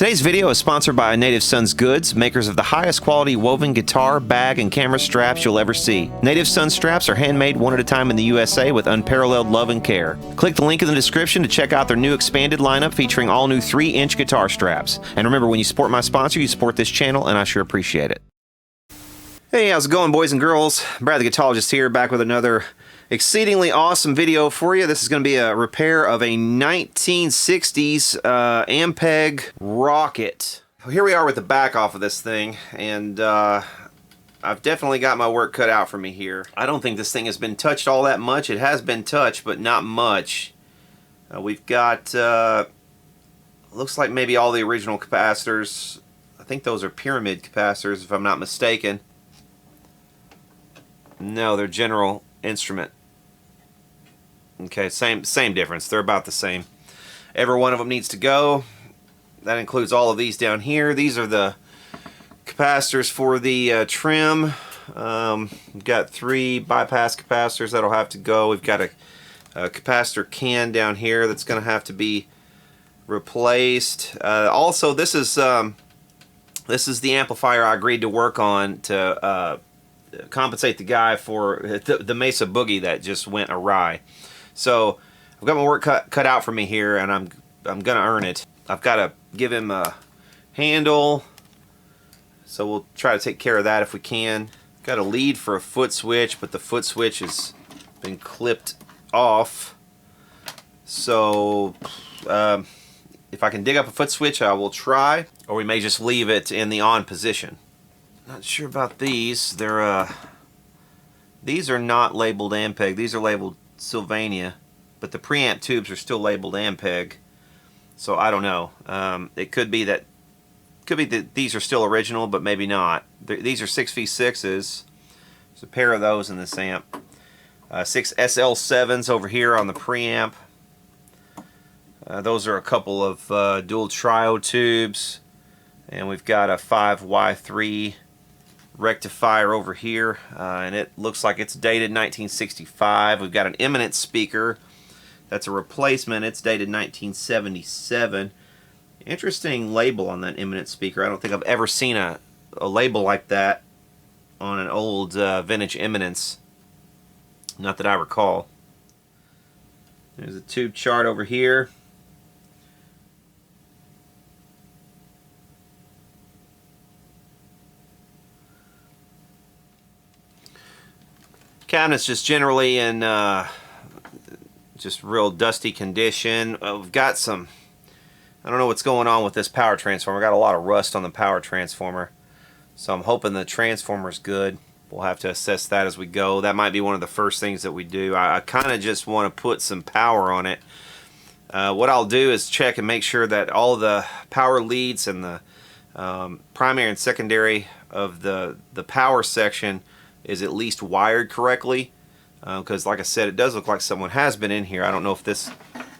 Today's video is sponsored by Native Sons Goods, makers of the highest quality woven guitar, bag, and camera straps you'll ever see. Native Sons straps are handmade one at a time in the USA with unparalleled love and care. Click the link in the description to check out their new expanded lineup featuring all new 3-inch guitar straps. And remember, when you support my sponsor, you support this channel, and I sure appreciate it. Hey, how's it going, boys and girls? Brad the Guitologist here, back with another exceedingly awesome video for you. This is going to be a repair of a 1960s Ampeg Rocket. Here we are with the back off of this thing, and I've definitely got my work cut out for me here. I don't think this thing has been touched all that much. It has been touched, but not much. We've got, looks like maybe all the original capacitors. I think those are pyramid capacitors, if I'm not mistaken. No, they're General Instrument. Okay, same difference. They're about the same. Every one of them needs to go. That includes all of these down here. These are the capacitors for the trim. We've got 3 bypass capacitors that'll have to go. We've got a capacitor can down here that's going to have to be replaced. Also, this is the amplifier I agreed to work on to compensate the guy for the Mesa Boogie that just went awry. So I've got my work cut out for me here, and I'm gonna earn it. I've got to give him a handle, so we'll try to take care of that if we can. Got a lead for a foot switch, but the foot switch has been clipped off. So if I can dig up a foot switch, I will try, or we may just leave it in the on position. Not sure about these. These are not labeled Ampeg. These are labeled Sylvania, but the preamp tubes are still labeled Ampeg. So I don't know. It could be that these are still original, but maybe not. These are 6V6s. There's a pair of those in this amp. 6 SL7s over here on the preamp. Those are a couple of dual triode tubes, and we've got a 5Y3 rectifier over here, and it looks like it's dated 1965. We've got an Eminence speaker that's a replacement. It's dated 1977. Interesting label on that Eminence speaker. I don't think I've ever seen a label like that on an old vintage Eminence, not that I recall. There's a tube chart over here. Cabinet's just generally in just real dusty condition. We've got some, I don't know what's going on with this power transformer. Got a lot of rust on the power transformer, so I'm hoping the transformer's good. We'll have to assess that as we go. That might be one of the first things that we do. I kind of just want to put some power on it. What I'll do is check and make sure that all the power leads and the primary and secondary of the power section is at least wired correctly, because like I said, it does look like someone has been in here. I don't know if this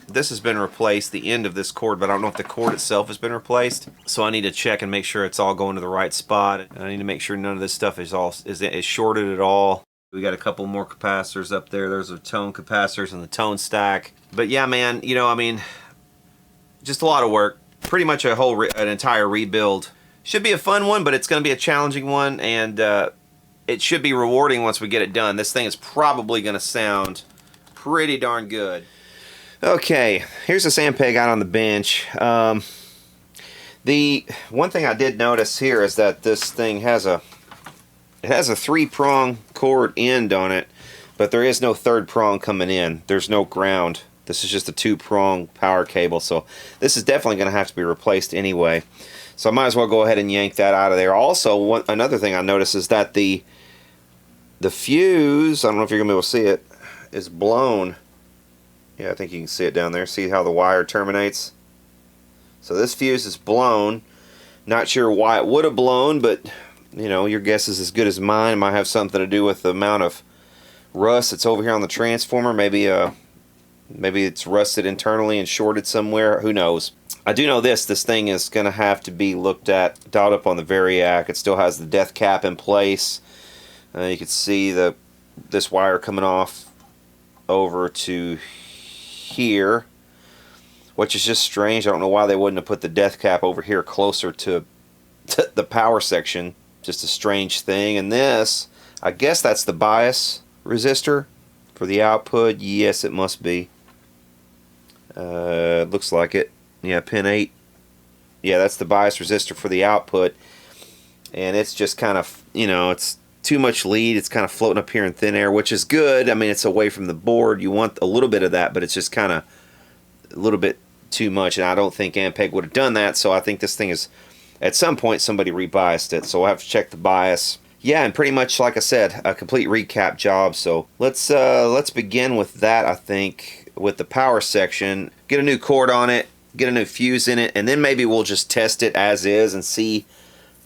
has been replaced, the end of this cord, but I don't know if the cord itself has been replaced. So I need to check and make sure it's all going to the right spot. I need to make sure none of this stuff is shorted at all. We got a couple more capacitors up there. There's the tone capacitors and the tone stack. But yeah, man, you know, I mean, just a lot of work. Pretty much an entire rebuild. Should be a fun one, but it's going to be a challenging one, and it should be rewarding once we get it done. This thing is probably going to sound pretty darn good. Okay, here's this Ampeg out on the bench. The one thing I did notice here is that this thing has a 3-prong cord end on it, but there is no 3rd prong coming in. There's no ground. This is just a 2-prong power cable, so this is definitely going to have to be replaced anyway. So I might as well go ahead and yank that out of there. Also, another thing I noticed is that the fuse, I don't know if you're going to be able to see it, is blown. Yeah, I think you can see it down there. See how the wire terminates? So this fuse is blown. Not sure why it would have blown, but you know, your guess is as good as mine. It might have something to do with the amount of rust that's over here on the transformer. Maybe it's rusted internally and shorted somewhere. Who knows? I do know this thing is going to have to be looked at, dialed up on the Variac. It still has the death cap in place. You can see this wire coming off over to here. which is just strange. I don't know why they wouldn't have put the death cap over here closer to the power section. Just a strange thing. And this, I guess that's the bias resistor for the output. Yes, it must be. Looks like it. Yeah, pin 8. Yeah, that's the bias resistor for the output. And it's just kind of, you know, it's too much lead. It's kind of floating up here in thin air, which is good. I mean, it's away from the board. You want a little bit of that, but it's just kind of a little bit too much. And I don't think Ampeg would have done that. So I think this thing is, at some point, somebody rebiased it. So we'll have to check the bias. Yeah, and pretty much, like I said, a complete recap job. So let's begin with that, I think, with the power section. Get a new cord on it, get a new fuse in it, and then maybe we'll just test it as is and see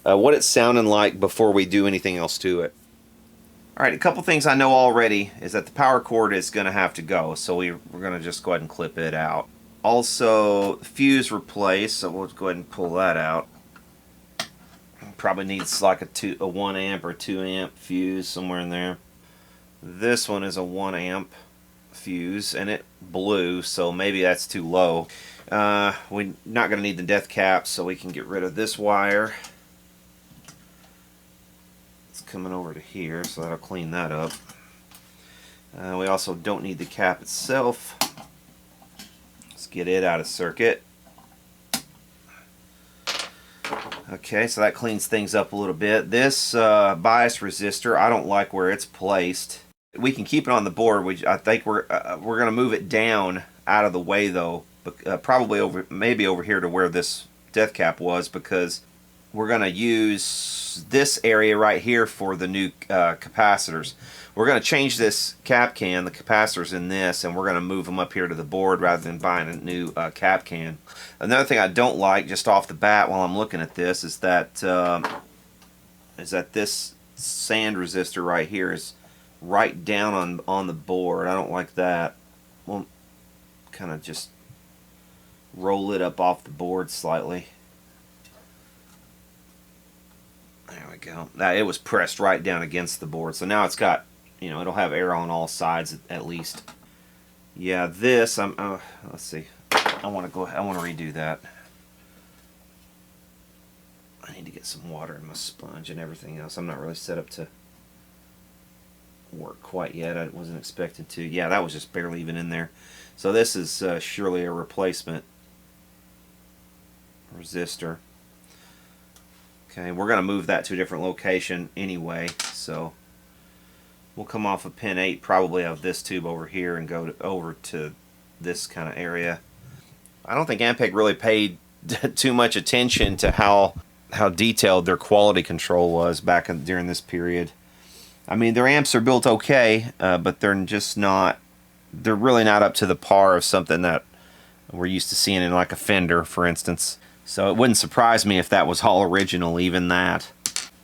what it's sounding like before we do anything else to it. Alright, a couple things I know already is that the power cord is going to have to go, so we're going to just go ahead and clip it out. Also, fuse replaced, so we'll go ahead and pull that out. Probably needs like a 1 amp or 2 amp fuse somewhere in there. This one is a 1 amp fuse and it blew, so maybe that's too low. We're not going to need the death cap, so we can get rid of this wire. It's coming over to here, so that'll clean that up. We also don't need the cap itself. Let's get it out of circuit. Okay, so that cleans things up a little bit. This bias resistor, I don't like where it's placed. We can keep it on the board. I think we're going to move it down out of the way, though. Probably maybe over here to where this death cap was, because we're going to use this area right here for the new capacitors. We're going to change this cap can, the capacitors in this, and we're going to move them up here to the board rather than buying a new cap can. Another thing I don't like just off the bat while I'm looking at this is that this sand resistor right here is right down on the board. I don't like that. We'll kind of just roll it up off the board slightly. There we go. Now it was pressed right down against the board, so now it's got, you know, it'll have air on all sides at least. Yeah, this let's see. I want to redo that. I need to get some water in my sponge and everything else. I'm not really set up to work quite yet. I wasn't expecting to. Yeah, that was just barely even in there. So this is surely a replacement resistor. Okay, we're going to move that to a different location anyway, so we'll come off of pin 8 probably of this tube over here and go over to this kind of area. I don't think Ampeg really paid too much attention to how detailed their quality control was back during this period. I mean, their amps are built okay, but they're really not up to the par of something that we're used to seeing in like a Fender, for instance. So it wouldn't surprise me if that was all original, even that.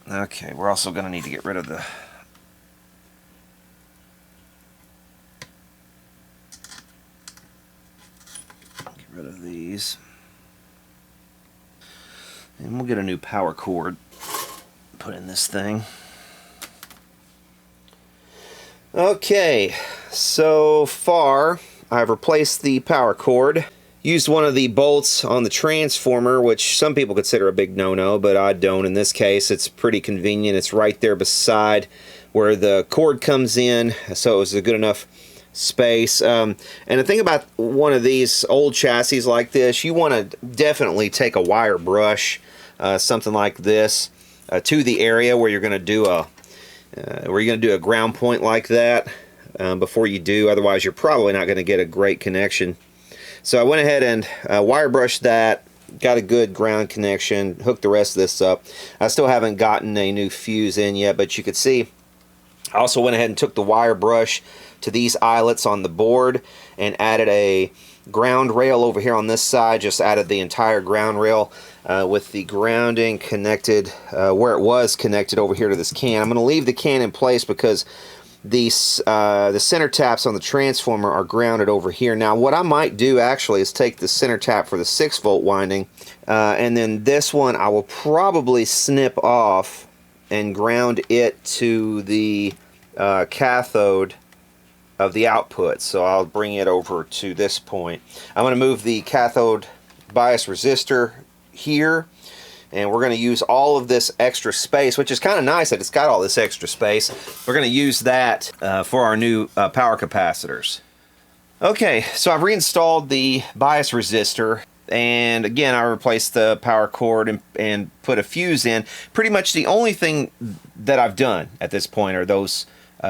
Okay, we're also going to need to get rid of the... Get rid of these. And we'll get a new power cord put in this thing. Okay, so far I've replaced the power cord. Used one of the bolts on the transformer, which some people consider a big no-no, but I don't in this case. It's pretty convenient. It's right there beside where the cord comes in, so it was a good enough space. And the thing about one of these old chassis like this, you want to definitely take a wire brush, something like this, to the area where you're going to do a ground point like that before you do. Otherwise, you're probably not going to get a great connection. So I went ahead and wire brushed that, got a good ground connection, hooked the rest of this up. I still haven't gotten a new fuse in yet, but you could see I also went ahead and took the wire brush to these eyelets on the board and added a ground rail over here on this side. Just added the entire ground rail with the grounding connected where it was connected over here to this can. I'm going to leave the can in place because the center taps on the transformer are grounded over here. Now what I might do actually is take the center tap for the 6-volt winding and then this one I will probably snip off and ground it to the cathode of the output. So I'll bring it over to this point. I'm going to move the cathode bias resistor here, and we're going to use all of this extra space, which is kind of nice that it's got all this extra space. We're going to use that for our new power capacitors. Okay, so I've reinstalled the bias resistor, and again I replaced the power cord and put a fuse in. Pretty much the only thing that I've done at this point are those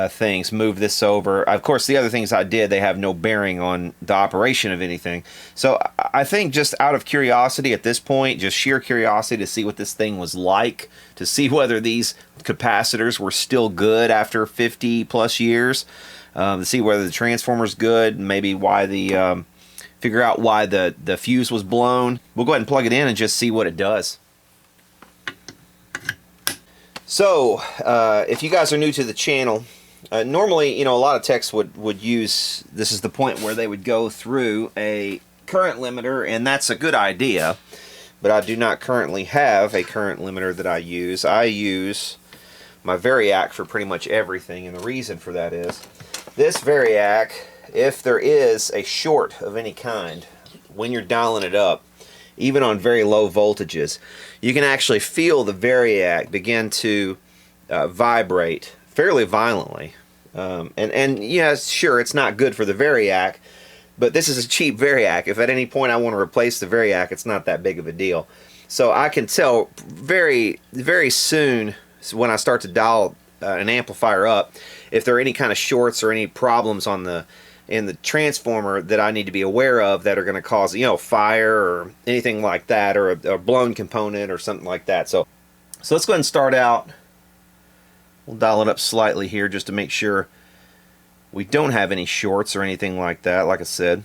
things. Move this over. Of course, the other things I did, they have no bearing on the operation of anything. So I think just out of curiosity at this point, just sheer curiosity to see what this thing was like, to see whether these capacitors were still good after 50 plus years, to see whether the transformer's good, maybe why the figure out why the fuse was blown. We'll go ahead and plug it in and just see what it does. So if you guys are new to the channel, normally, you know, a lot of techs would use, this is the point where they would go through a current limiter, and that's a good idea, but I do not currently have a current limiter that I use. I use my Variac for pretty much everything, and the reason for that is this Variac, if there is a short of any kind when you're dialing it up, even on very low voltages, you can actually feel the Variac begin to vibrate fairly violently. And yeah, sure, it's not good for the Variac, but this is a cheap Variac. If at any point I want to replace the Variac, it's not that big of a deal. So I can tell very, very soon when I start to dial an amplifier up, if there are any kind of shorts or any problems on in the transformer that I need to be aware of that are going to cause, you know, fire or anything like that, or a blown component or something like that. So let's go ahead and start out. We'll dial it up slightly here just to make sure we don't have any shorts or anything like that. Like I said,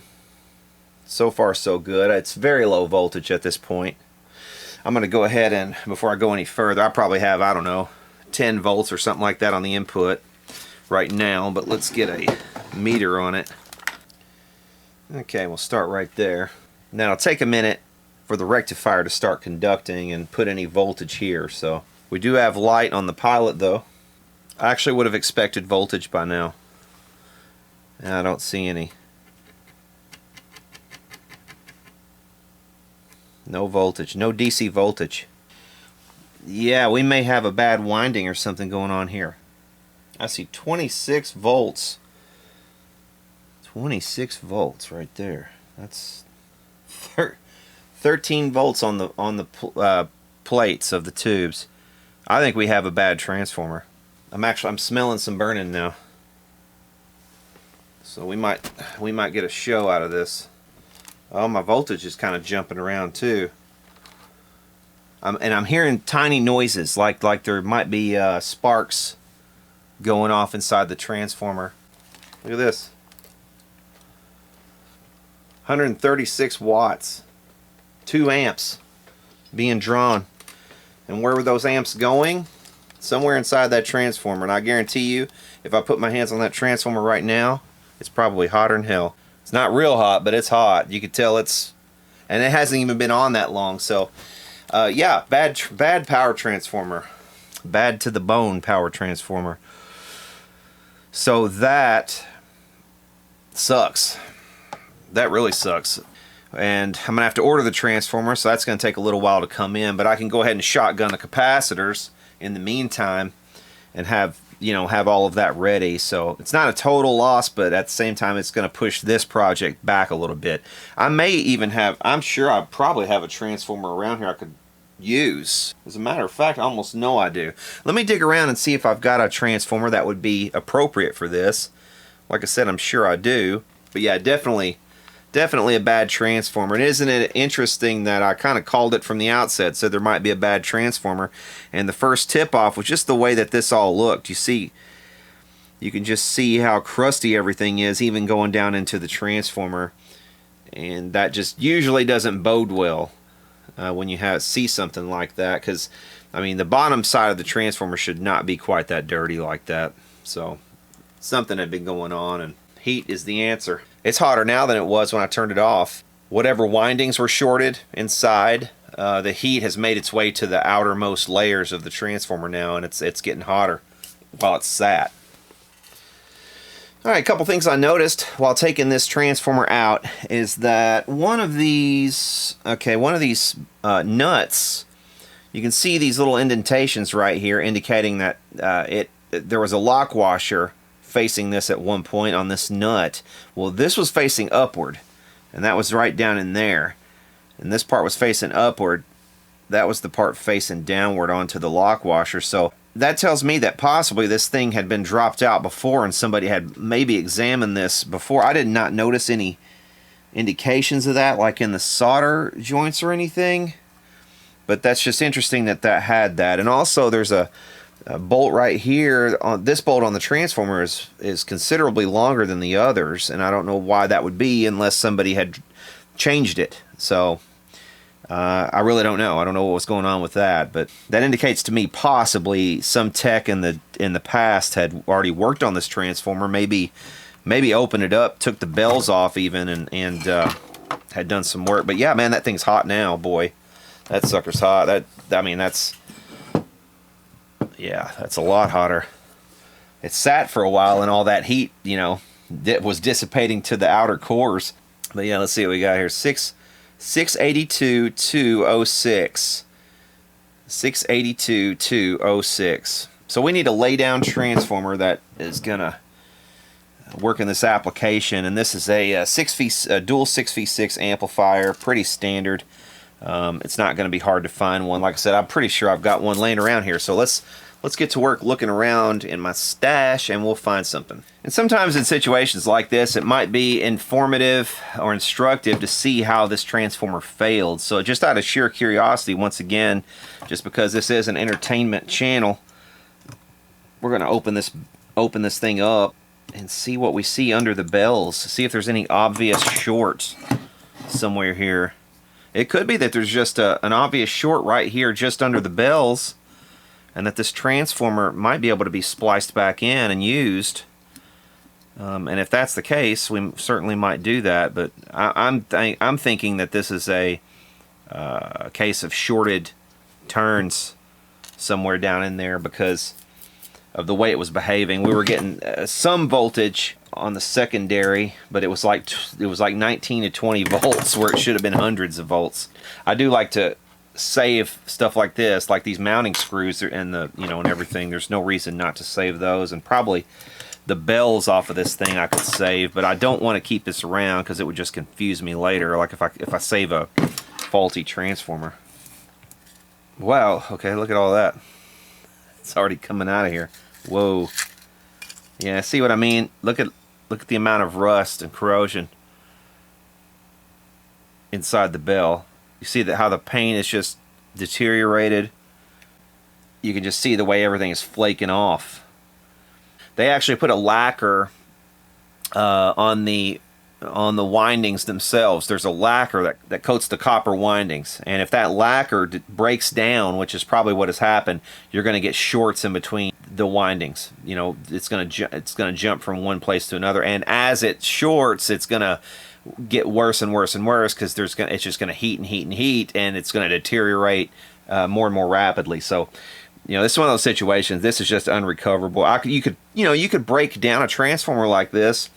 so far so good. It's very low voltage at this point. I'm going to go ahead and, before I go any further, I probably have, I don't know, 10 volts or something like that on the input right now, but let's get a meter on it. Okay, we'll start right there. Now it'll take a minute for the rectifier to start conducting and put any voltage here. So we do have light on the pilot though. I actually would have expected voltage by now. I don't see any. No voltage, no DC voltage. Yeah, we may have a bad winding or something going on here. I see 26 volts. 26 volts right there. That's 13 volts on the plates of the tubes. I think we have a bad transformer. I'm smelling some burning now. So we might get a show out of this. Oh, my voltage is kind of jumping around too. And I'm hearing tiny noises, like there might be sparks going off inside the transformer. Look at this. 136 watts. 2 amps being drawn. And where were those amps going? Somewhere inside that transformer. And I guarantee you, if I put my hands on that transformer right now, it's probably hotter than hell. It's not real hot, but it's hot. You can tell it's... And it hasn't even been on that long. So, yeah, bad power transformer. Bad to the bone power transformer. So that sucks. That really sucks. And I'm going to have to order the transformer, so that's going to take a little while to come in. But I can go ahead and shotgun the capacitors in the meantime and have all of that ready. So it's not a total loss, but at the same time it's going to push this project back a little bit. I may even have, I'm sure I probably have a transformer around here I could use. As a matter of fact, I almost know I do. Let me dig around and see if I've got a transformer that would be appropriate for this. Like I said, I'm sure I do. But yeah, definitely a bad transformer. And isn't it interesting that I kind of called it from the outset, said there might be a bad transformer, and the first tip-off was just the way that this all looked. You can just see how crusty everything is, even going down into the transformer, and that just usually doesn't bode well when you see something like that, because I mean the bottom side of the transformer should not be quite that dirty like that. So something had been going on, and heat is the answer. It's hotter now than it was when I turned it off. Whatever windings were shorted inside, the heat has made its way to the outermost layers of the transformer now, and it's getting hotter while it's sat. All right, a couple things I noticed while taking this transformer out is that one of these nuts, you can see these little indentations right here indicating that there was a lock washer facing this at one point on this nut. Well, this was facing upward, and that was right down in there. And this part was facing upward. That was the part facing downward onto the lock washer. So that tells me that possibly this thing had been dropped out before and somebody had maybe examined this before. I did not notice any indications of that, like in the solder joints or anything. But that's just interesting that that had that. And also there's a bolt right here. This bolt on the transformer is considerably longer than the others. And I don't know why that would be unless somebody had changed it. So I really don't know. I don't know what was going on with that, but that indicates to me possibly some tech in the past had already worked on this transformer. Maybe opened it up, took the bells off even, and had done some work. But yeah, man, that thing's hot now, boy. That sucker's hot. That's a lot hotter. It sat for a while, and all that heat, you know, was dissipating to the outer cores. But yeah, let's see what we got here. 682.206. 682.206. So we need a lay-down transformer that is gonna work in this application, and this is a dual 6v6 amplifier, pretty standard. It's not going to be hard to find one. Like I said, I'm pretty sure I've got one laying around here. So let's get to work looking around in my stash, and we'll find something. And sometimes in situations like this, it might be informative or instructive to see how this transformer failed. So just out of sheer curiosity, once again, just because this is an entertainment channel, we're going to open this thing up and see what we see under the bells. See if there's any obvious shorts somewhere here. It could be that there's just an obvious short right here just under the bells, and that this transformer might be able to be spliced back in and used. And if that's the case, we certainly might do that. But I'm thinking that this is a case of shorted turns somewhere down in there because of the way it was behaving. We were getting some voltage on the secondary, but it was like 19 to 20 volts where it should have been hundreds of volts. I do like to save stuff like this, like these mounting screws and and everything. There's no reason not to save those, and probably the bells off of this thing I could save, but I don't want to keep this around because it would just confuse me later, like if I save a faulty transformer. Wow, okay, look at all that. It's already coming out of here. Whoa. Yeah, see what I mean? Look at the amount of rust and corrosion inside the bell. You see how the paint is just deteriorated. You can just see the way everything is flaking off. They actually put a lacquer on the windings themselves. There's a lacquer that coats the copper windings, and if that lacquer breaks down, which is probably what has happened, you're going to get shorts in between the windings. You know, it's going to jump from one place to another, and as it shorts, it's going to get worse and worse and worse because it's just going to heat and heat and heat, and it's going to deteriorate more and more rapidly. So, this is one of those situations. This is just unrecoverable. You could break down a transformer like this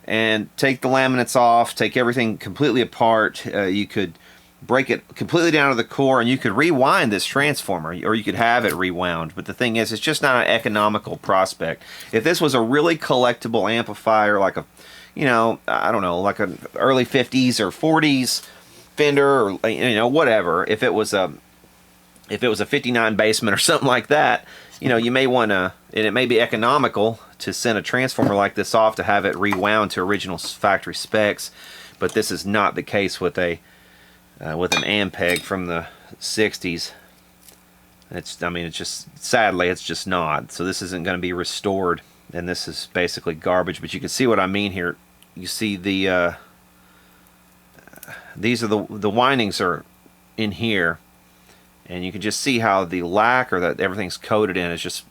and take the laminates off, take everything completely apart. You could break it completely down to the core, and you could rewind this transformer, or you could have it rewound. But the thing is, it's just not an economical prospect. If this was a really collectible amplifier, like a, I don't know, like an early 50s or 40s Fender, or whatever. If it was a 59 basement or something like that, you may want to, and it may be economical to send a transformer like this off to have it rewound to original factory specs, but this is not the case with an Ampeg from the 60s. It's just, sadly, it's just not. So this isn't going to be restored, and this is basically garbage. But you can see what I mean here. You see these are the windings are in here. And you can just see how the lacquer that everything's coated in is just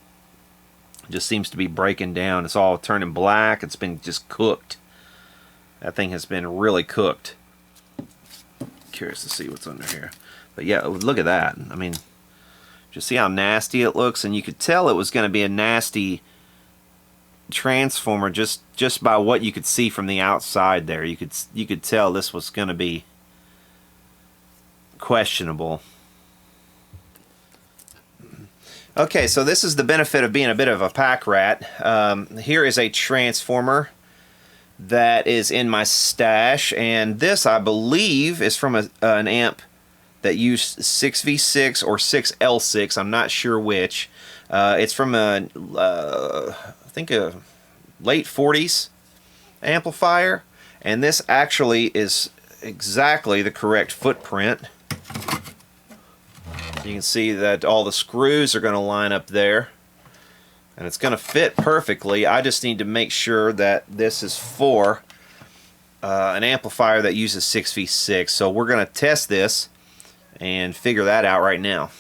seems to be breaking down. It's all turning black. It's been just cooked. That thing has been really cooked. Curious to see what's under here. But yeah, look at that. I mean, just see how nasty it looks, and you could tell it was going to be a nasty transformer just by what you could see from the outside there. You could tell this was going to be questionable. Okay, so this is the benefit of being a bit of a pack rat. Here is a transformer that is in my stash, and this, I believe, is from an amp that used 6V6 or 6L6. I'm not sure which. It's from I think a late 40s amplifier, and this actually is exactly the correct footprint. You can see that all the screws are going to line up there, and it's going to fit perfectly. I just need to make sure that this is for an amplifier that uses 6V6. So we're going to test this and figure that out right now.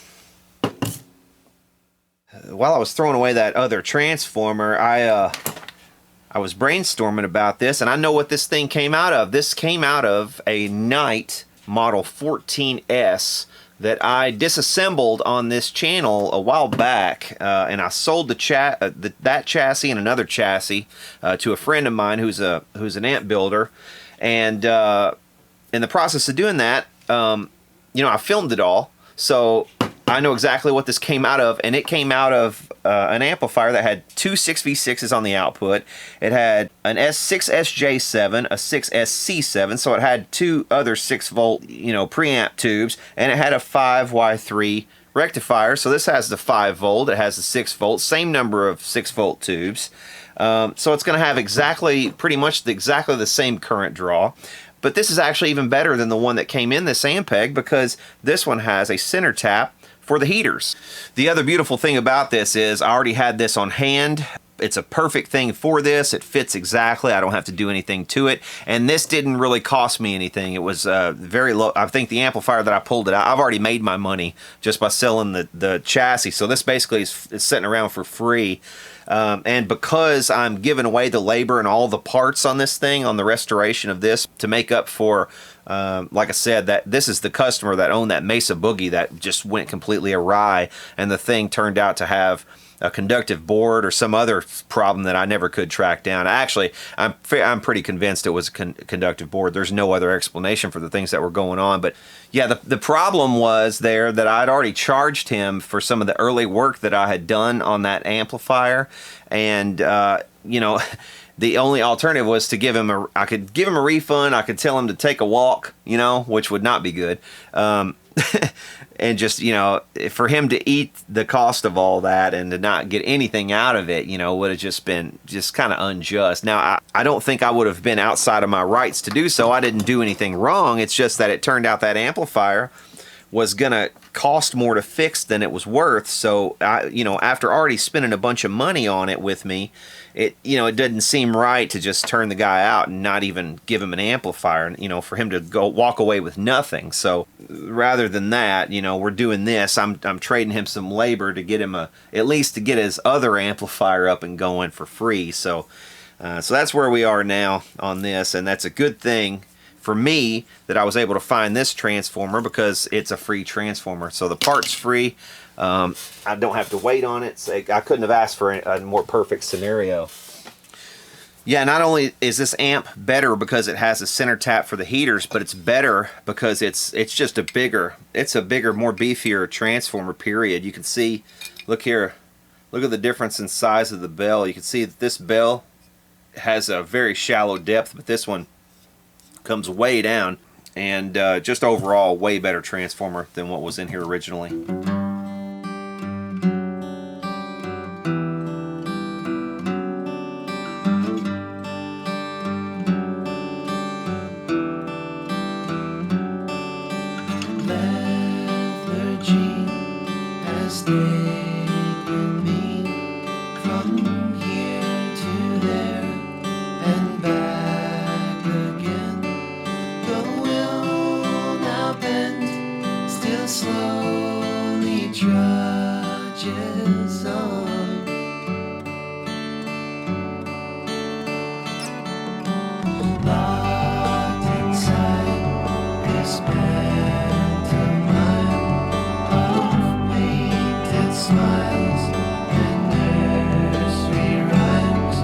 While I was throwing away that other transformer, I was brainstorming about this, and I know what this thing came out of. This came out of a Knight Model 14S that I disassembled on this channel a while back, and I sold that chassis and another chassis to a friend of mine who's an amp builder, and in the process of doing that, you know, I filmed it all, so I know exactly what this came out of, and it came out of an amplifier that had two 6V6s on the output. It had an S6SJ7, a 6SC7, so it had two other 6-volt, you know, preamp tubes, and it had a 5Y3 rectifier. So this has the 5-volt, it has the 6-volt, same number of 6-volt tubes. So it's going to have pretty much exactly the same current draw. But this is actually even better than the one that came in this Ampeg, because this one has a center tap for the heaters. The other beautiful thing about this is I already had this on hand. It's a perfect thing for this. It fits exactly. I don't have to do anything to it. And this didn't really cost me anything. It was very low. I think the amplifier that I pulled it out, I've already made my money just by selling the chassis. So this basically is sitting around for free. And because I'm giving away the labor and all the parts on this thing, on the restoration of this, to make up for, like I said, that this is the customer that owned that Mesa Boogie that just went completely awry, and the thing turned out to have a conductive board or some other problem that I never could track down. Actually, I'm pretty convinced it was a conductive board. There's no other explanation for the things that were going on. But yeah, the problem was there that I'd already charged him for some of the early work that I had done on that amplifier, and you know, the only alternative was to give him I could give him a refund. I could tell him to take a walk, you know, which would not be good. And just, you know, for him to eat the cost of all that and to not get anything out of it, you know, would have just been kind of unjust. Now, I don't think I would have been outside of my rights to do so. I didn't do anything wrong. It's just that it turned out that amplifier was going to cost more to fix than it was worth. So, you know, after already spending a bunch of money on it with me, it didn't seem right to just turn the guy out and not even give him an amplifier, you know, for him to go walk away with nothing. So rather than that, you know, we're doing this. I'm trading him some labor to get him at least to get his other amplifier up and going for free. So that's where we are now on this, and that's a good thing for me that I was able to find this transformer, because it's a free transformer. So the part's free. I don't have to wait on it. So I couldn't have asked for a more perfect scenario. Yeah, not only is this amp better because it has a center tap for the heaters, but it's better because it's just a bigger, more beefier transformer, period. You can see, look here, look at the difference in size of the bell. You can see that this bell has a very shallow depth, but this one comes way down, and just overall way better transformer than what was in here originally. Smiles and nursery rhymes.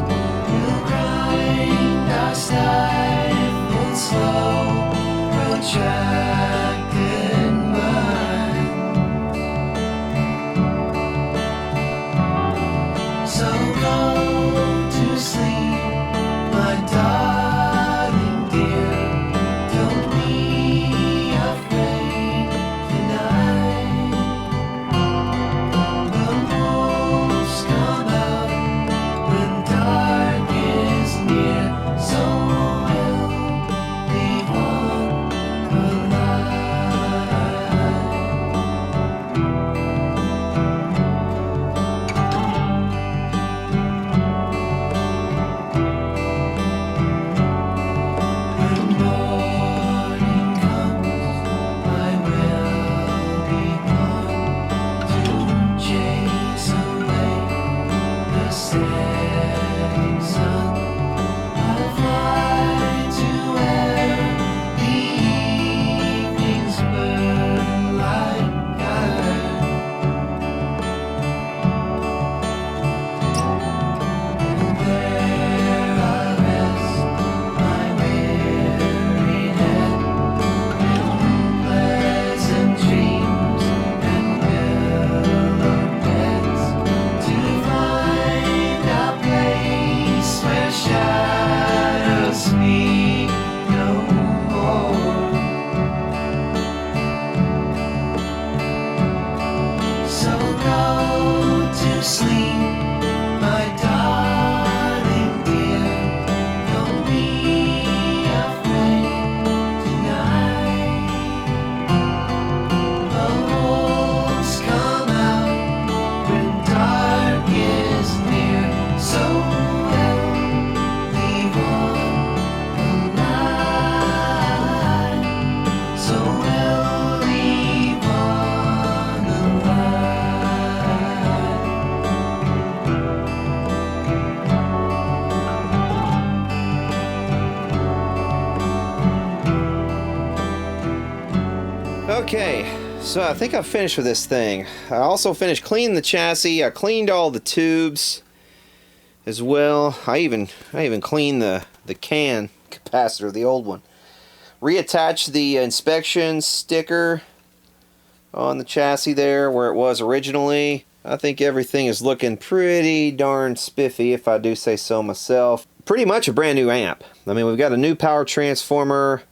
Okay, so I think I've finished with this thing. I also finished cleaning the chassis. I cleaned all the tubes as well. I even cleaned the can capacitor, the old one. Reattached the inspection sticker on the chassis there where it was originally. I think everything is looking pretty darn spiffy, if I do say so myself. Pretty much a brand new amp. I mean, we've got a new power transformer.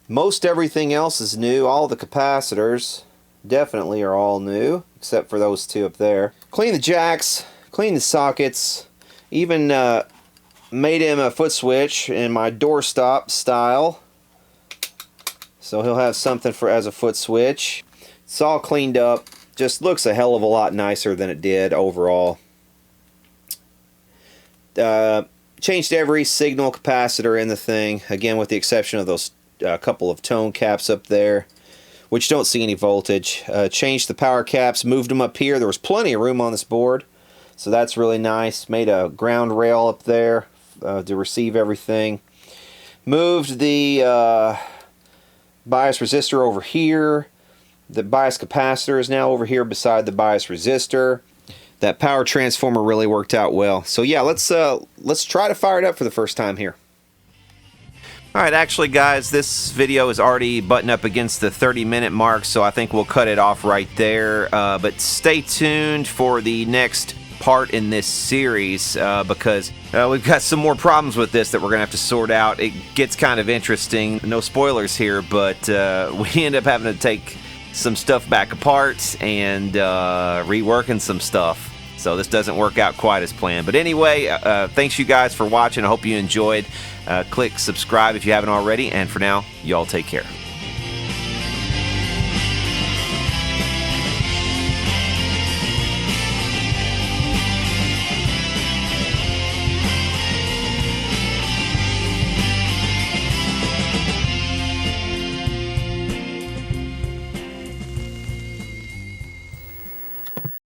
Most everything else is new. All the capacitors definitely are all new, except for those two up there. Clean the jacks, clean the sockets, even made him a foot switch in my doorstop style. So he'll have something for as a foot switch. It's all cleaned up. Just looks a hell of a lot nicer than it did overall. Changed every signal capacitor in the thing, again with the exception of those couple of tone caps up there, which don't see any voltage. Changed the power caps, moved them up here. There was plenty of room on this board, so that's really nice. Made a ground rail up there to receive everything. Moved the bias resistor over here. The bias capacitor is now over here beside the bias resistor. That power transformer really worked out well. So yeah, let's try to fire it up for the first time here. Alright, actually guys, this video is already butting up against the 30-minute mark, so I think we'll cut it off right there. But stay tuned for the next part in this series because we've got some more problems with this that we're going to have to sort out. It gets kind of interesting. No spoilers here, but we end up having to take some stuff back apart and reworking some stuff. So this doesn't work out quite as planned. But anyway, thanks you guys for watching. I hope you enjoyed. Click subscribe if you haven't already. And for now, y'all take care.